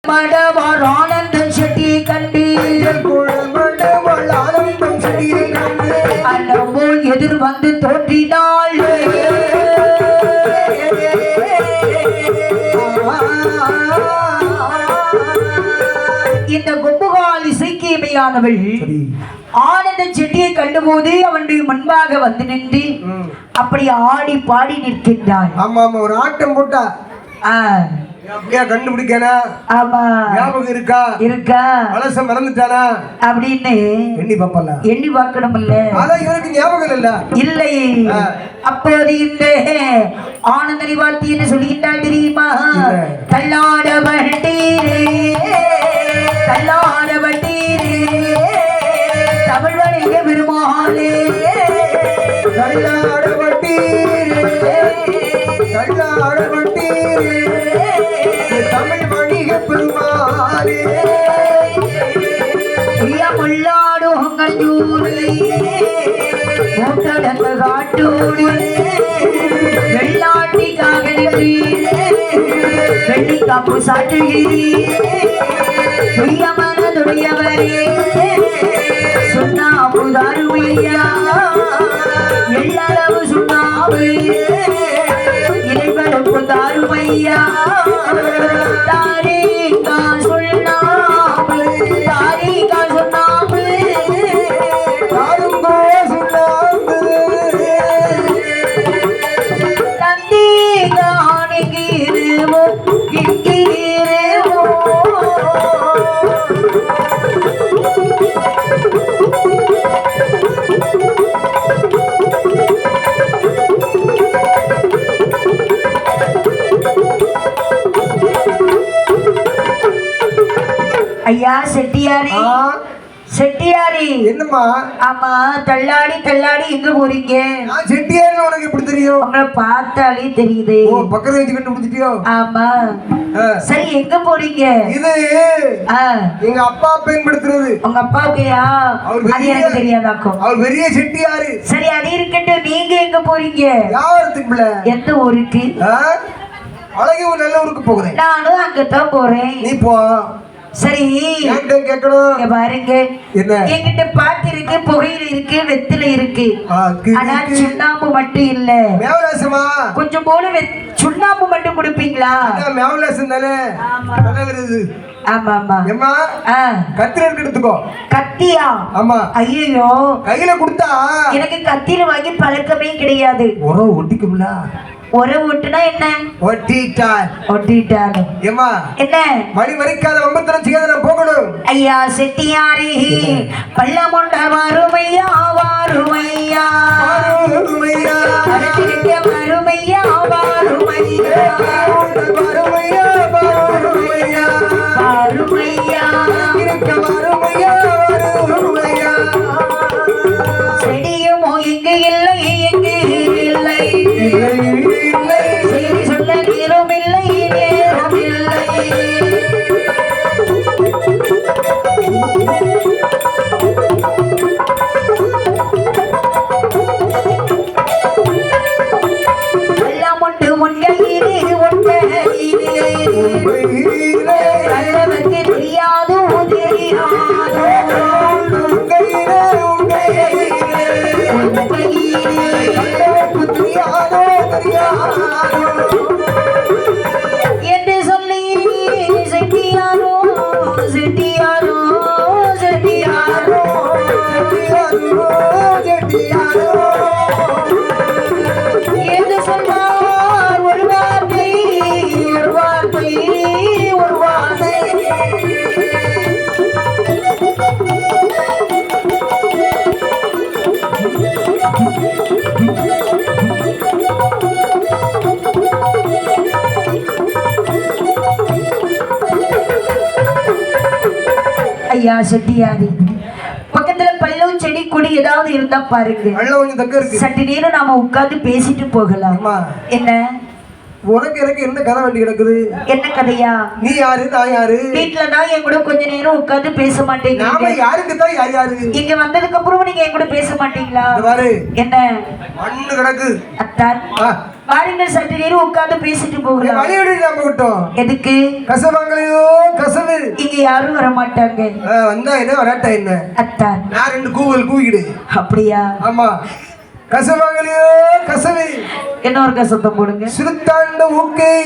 மடவார் ஆனந்தம் செட்டியை கண்டு மடவாள் ஆனந்தம் செட்டியை கண்டு அல்லவோ எதிர் வந்து தோன்றினாள். இந்த கொம்புகால் இசைக்கியமையானவள் ஆனந்த செட்டியை கண்டுபோது அவனுடைய முன்பாக வந்து நின்று அப்படி ஆடி பாடி நிற்கின்றாள். ஆமா ஆமா ஒரு ஆட்டம் போட்டா அப்படியா கண்டுபிடிக்கானா? ஆமா ஞாபகம் இருக்கா? இருக்கா மனச மறந்துட்டானா அப்படின்னு எண்ணி பாப்பல எண்ணி பார்க்கணும் இல்ல. அதான் இவருக்கு ஞாபகம் இல்ல. இல்லை அப்போது இந்த ஆனந்தரி வாழ்த்தி என்று சொல்லுகின்றாள் தெரியுமா? தள்ளாட வண்டீரே தள்ளாட வண்டீரே தமிழ் வணிக பெருமாளே தள்ளாட வண்டீரே தள்ளாட வண்டீரே தமிழ் வணிக பெருமாளே முள்ளாடும் கஞ்சூரை மூட்டடங்க காட்டோடு வெள்ளாட்டி காகலுக்கு வெள்ளி காப்பு சாட்டுகிறீரியவரே சுண்ணாம்பு தாருமையா எல்லளவு சுண்ணாம்பு இறைவனுக்கு தாருமையா தாரீகா சுண்ணாம்பு தாரீகா சுண்ணாம்பு தாருங்கோ சுண்ணாம்பு தந்தீகானிக்கிறவோ இங்கிறவோ ஐயா செட்டியாரி செட்டியாரி என்னம்மா? ஆமா தள்ளாடி தள்ளாடி எங்க போறீங்க? நான் செட்டியார்னு உனக்கு எப்படி தெரியும்? உங்களை பார்த்தாலே தெரியுது. ஓ பக்கத்துல வச்சு கண்டுபிடிச்சிட்டியோ? ஆமா சரி எங்க போறீங்க? இது எங்க அப்பா பயன்படுத்துறது. உங்க அப்பாவுக்கையா? அது எனக்கு தெரியாதாக்கும். அவர் பெரிய செட்டியாரு. சரி அது இருக்கட்டும், நீங்க எங்க போறீங்க? யாருக்கு? எந்த ஊருக்கு? அழகி ஒரு நல்ல ஊருக்கு போகிறேன். நானும் அங்கதான் போறேன். நீ போ. சரி கேட்கணும் பாருங்க, என்கிட்ட பாட்டு இருக்கு, புகையில இருக்கு, வெத்தில இருக்கு. ஆனா சுண்ணாம்பு மட்டும் இல்ல. மேவலாசமா கொஞ்சம் போல சுண்ணாம்பு மட்டும் கொடுப்பீங்களா? மேவலாசம் தானே. ஆமா ஆமா ஏமா கத்திரி எடுத்துக்கோ. கத்தியா? ஆமா. ஐயோ கையில கொடுத்தா எனக்கு கத்தியில வாங்கி பழக்கமே கிடையாது. உரம் ஒட்டிக்கும்ல. உரம் ஒட்டுனா என்ன? ஒட்டிட்டான். ஏமா என்ன மணி மறைக்காத வம்பத்தனம் செய்யாத நான் போகணும். ஐயா செட்டியாரி பள்ளமொண்ட வாருமையா வாருமையா வாருமையா வருமையா வாருமையா வாருமையா வாருமையா வாருமையா வாருமையா வாருமையா செடியுமோ இங்கு இல்லை இங்கு இல்லை சரி சொல்ல நேரம் இல்லை நேரம் இல்லை. எல்லாம் ஒன்று ஒன்றையிலே ஒன்றையிலே நல்லவருக்கு தெரியாதோ தெரியாதோ என்று சொல்லி செட்டியாரோ செட்டியாரோ செட்டியாரோ என்று சொன்னார் ஒரு வார்த்தை ஒரு வார்த்தை ஒரு வார்த்தை. ஐயா செட்டியாரி பக்கத்துல பள்ளம் செடி கொடி ஏதாவது இருந்தா பாருங்க. கொஞ்சம் தக்க இருக்கு. சற்று நேரம் நாம உட்கார்ந்து பேசிட்டு போகலாம். என்ன உனக்கு எனக்கு என்ன கதை வேண்டி கிடக்குது? என்ன கதையா? நீ யாரு நான் யாரு? வீட்டுல தான் என் கூட கொஞ்ச நேரம் உட்கார்ந்து பேச மாட்டேங்க. நாம யாருக்கு தான் யார் யாரு? இங்க வந்ததுக்கு அப்புறம் நீங்க என் கூட பேச மாட்டீங்களா? பாரு என்ன மண்ணு கிடக்கு. அத்தான் வாருங்கள், சற்று நேரம் உட்கார்ந்து பேசிட்டு போகலாம். வழி விடு நம்ம விட்டோம். எதுக்கு? கசவாங்களையோ கசவு. இங்க யாரும் வர மாட்டாங்க. வந்தா என்ன வராட்டா என்ன? அத்தான் நான் 2 கூவல் கூவிக்கிடு. அப்படியா? ஆமா. கசவாங்களையோ கசவு. என்ன ஒரு கசத்தம் போடுங்க. சிறுத்தாண்ட ஊக்கை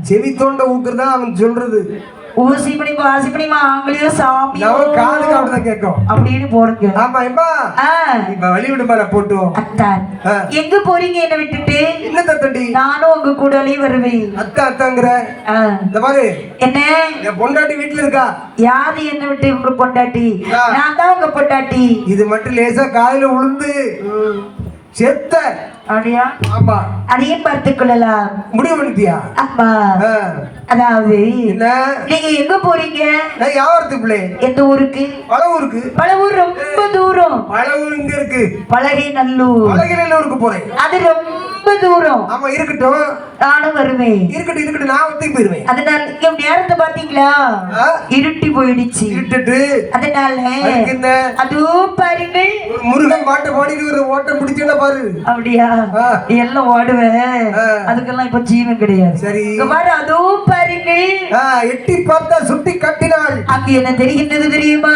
செவி தோண்ட ஊக்குதான் அவன் சொல்றது. ஊசி பண்ணிமா ஆசி பண்ணிமா ஆங்களையோ சாமி காதுக்கு அப்படிதான் கேட்கும் அப்படின்னு போடுங்க. ஆமா எப்பா இப்ப வழி விடுமா போட்டோம். அத்தான் எங்க போறீங்க என்ன விட்டுட்டு? என்ன தண்டி? நானும் உங்க கூடவே வருவேன். அத்தாங்கிற இந்த மாதிரி என்ன என் பொண்டாட்டி வீட்டுல இருக்கா? யாரு என்ன விட்டு உங்க பொண்டாட்டி? நான் தான் உங்க பொண்டாட்டி. இது மட்டும் லேசா காதுல விழுந்து செத்த. அப்படியா? ஆமா. அதையும் பார்த்துக் கொள்ளலாம். முடிவு பண்ணிட்டியா? ஆமா. அதாவது என்ன நீங்க எங்க போறீங்க? நான் யாவரத்து பிள்ளை. எந்த ஊருக்கு? பழவூருக்கு. பழவூர் ரொம்ப தூரம். பழவூர் இங்க இருக்கு. பழகைநல்லூர். பழகைநல்லூருக்கு போறேன். அது ரொம்ப தூரம். ஆமா இருக்கட்டும். நானும் வருவேன். இருக்கட்டும் நான் ஒத்திக்கு போயிருவேன். அதனால இங்க நேரத்தை பாத்தீங்களா? இருட்டி போயிடுச்சு. இருட்டுட்டு அதனால அதோ பாருங்கள் முருகன் பாட்டு பாடிட்டு ஒரு ஓட்டம் பிடிச்சா பாரு. அப்படியா? எல்லாம் ஓடுவேன். அதுக்கெல்லாம் இப்ப ஜீவன் கிடையாது. சரி பாரு அதோ பாருங்கள். எட்டி பார்த்தா சுட்டி கட்டினாள். அங்க என்ன தெரிகின்றது தெரியுமா?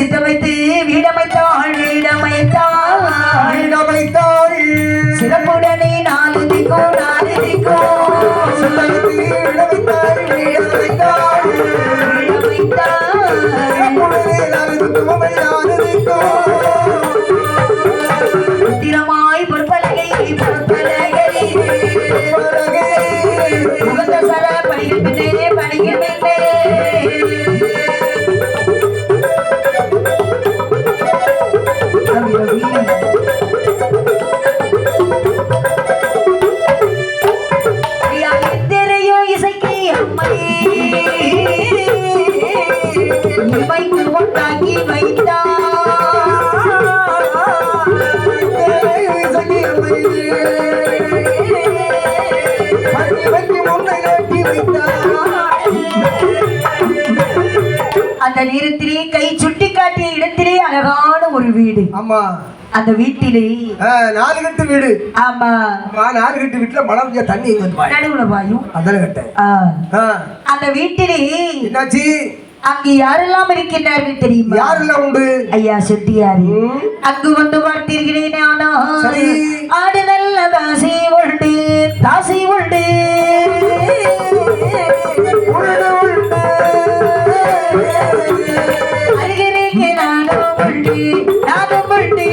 சித்தமைத்து வீடமைத்தாள் வீடமைத்தாள் வீடமைத்தாள் சிறப்புடனே 4 திக்கோ 4 திக்கோ சித்தமைத்து வீடமைத்தாள் வீடமைத்தாள் வீடமைத்தாள் சிறப்புடனே 4 திக்கோ 4 திக்கோ உத்திரமாய் பொற்பலகை உகந்த சர படிக்கின்றே படிக்கின்றே திரையோ இசைக்கு அம்மை வைத்து ஒட்டாக்கி வைத்தார். அந்த நேரத்திலே கை சுட்டி காட்டிய இடத்திலே அழகான ஒரு வீடு. ஆமா. அந்த வீட்டிலே 4 கட்டு வீடு. ஆமா. 4 கட்டு வீட்டுல மழை பெஞ்சா தண்ணி நடுவுல பாயும். அதான கட்ட. அந்த வீட்டிலே என்னாச்சு? அங்கு யாரெல்லாம் இருக்கின்றார்கள் தெரியுமா? யாரெல்லாம் உண்டு? ஐயா செட்டியாரு. அங்கு வந்து பார்த்தீர்களேன். ஆனா ஆடு நல்ல தாசி உண்டு தாசி உண்டு அருகே நானும் உண்டு நானும் உண்டு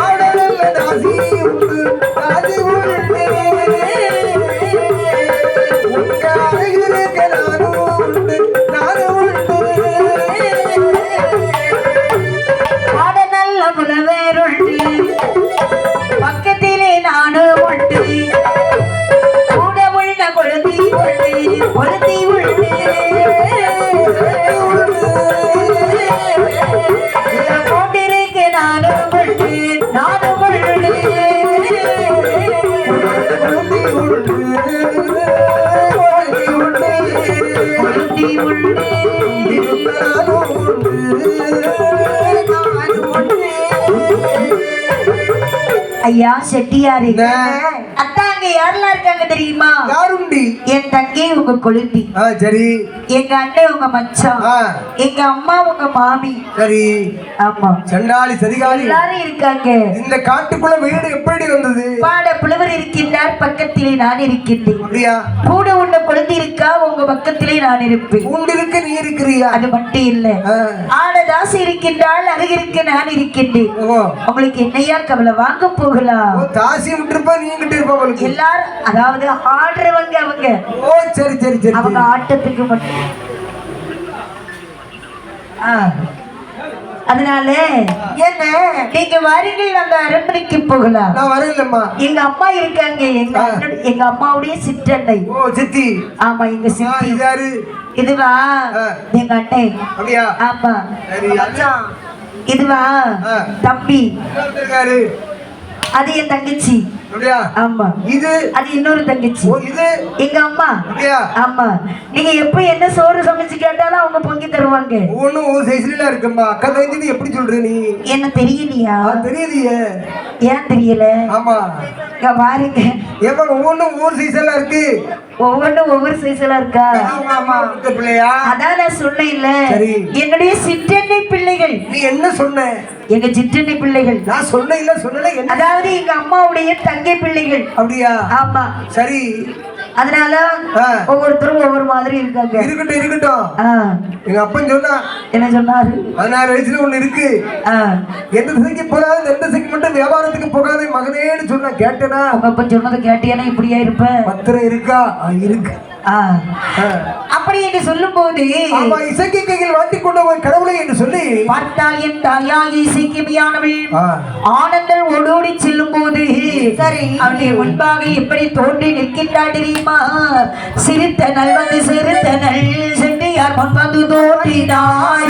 ஆடு நல்ல தாசி உண்டு தாசி உண்டு ஆட நல்ல புலவேருண்டு பக்கத்திலே நானும் உண்டு கூட உள்ள கொழுந்தி உண்டு கொழுந்தி உண்டு கொண்டிருக்க நானும் உண்டு நானும் உண்டு கொழுந்தி உண்டு ஐயா செட்டியாரு. அத்தாங்க யாரெல்லாம் இருக்காங்க தெரியுமா? யாருண்டி? என் தங்கை உங்க கொழுந்தி. சரி. எங்க அண்ணன் உங்க மச்சான். எங்க அம்மா உங்க மாமி. சரி. ஆமா. சண்டாளி சரிகாலி எல்லாரும் இருக்காங்க. இந்த காட்டுக்குள்ள வீடு எப்படி வந்தது? பாட புலவர் இருக்கின்றார், பக்கத்திலே நான் இருக்கின்றேன். அப்படியா? கூட உள்ள கொழுந்தி இருக்கா, உங்க பக்கத்திலே நான் இருப்பேன். உண்டிருக்கு நீ இருக்கிறியா? அது மட்டும் இல்ல, ஆட தாசி இருக்கின்றாள், அருகிருக்கு நான் இருக்கின்றேன். உங்களுக்கு என்னையா கவலை? வாங்க போகலாம். தாசி விட்டுருப்பா, நீ கிட்ட இருப்பா. எல்லாரும் அதாவது ஆடுறவங்க அவங்க. ஓ சரி சரி சரி. அவங்க ஆட்டத்துக்கு மட்டும். அதனால என்ன நீங்க வாருங்கள், அந்த அரண்மனைக்கு போகலாம். நான் வரலம்மா. எங்க அம்மா இருக்காங்க, எங்க அம்மாவுடைய சிற்றன்னை. ஓ சித்தி. ஆமா எங்க சித்தி. யாரு? இதுவா எங்க அண்ணே. அப்படியா? ஆமா. சரி. அண்ணன் இதுவா தம்பி. யாரு? அது என் தங்கச்சி. அப்படியா? ஆமா இது அது இன்னொரு தங்கச்சி. ஓ, இது எங்க அம்மா. அப்படியா? ஆமா நீங்க எப்ப என்ன சோறு சமைச்சு கேட்டாலும் அவங்க பொங்கி தருவாங்க. ஒவ்வொன்றும் ஒரு சைஸ்ல இருக்கும்மா. அக்கா தங்கச்சி எப்படி சொல்ற நீ? என்ன தெரியலையா? தெரியலையே. ஏன் தெரியல? ஆமா இங்க பாருங்க, ஏமா ஒவ்வொன்றும் ஒவ்வொரு சைஸ்ல இருக்கு. ஒவ்வொன்றும் ஒவ்வொரு சைஸ்ல இருக்கா? ஆமா இந்த பிள்ளையா? அதான் நான் சொன்னேன்ல, சரி. என்னுடைய சிற்றன்னை பிள்ளைகள். நீ என்ன சொன்ன? எங்க சிற்றன்னை பிள்ளைகள். நான் சொன்ன இல்ல சொல்லல என்ன? அதாவது எங்க அம்மாவுடைய தங்கை பிள்ளைகள். அப்படியா? ஆமா சரி. அதனால ஒவ்வொருத்தரும் ஒவ்வொரு மாதிரி இருக்காங்க. இருக்கட்டும் இருக்கட்டும். எங்க அப்பன் சொன்னா என்ன சொன்னாரு? 16 வயசுல ஒண்ணு இருக்கு. எந்த திசைக்கு போகாது, எந்த திசைக்கு மட்டும் வியாபாரத்துக்கு போகாது மகனேன்னு சொன்னா கேட்டனா? உங்க அப்பன் சொன்னதை கேட்டியானா இப்படியா இருப்ப? பத்திரம் இருக்கா? இருக்கு. அப்படி என்று சொல்லும் போது இசைக்கு கையில் வாட்டி கொண்ட ஒரு கடவுளை என்று சொல்லி பார்த்தால் என் தாயாகி இசைக்குமையானவள் ஆனந்தல் ஓடோடி செல்லும் போது சரி அவனுடைய முன்பாக எப்படி தோன்றி நிற்கின்றாள் தெரியுமா? சிரித்த நல் வந்து சிரித்த நல் சென்று யார் முன் வந்து தோன்றினாய்.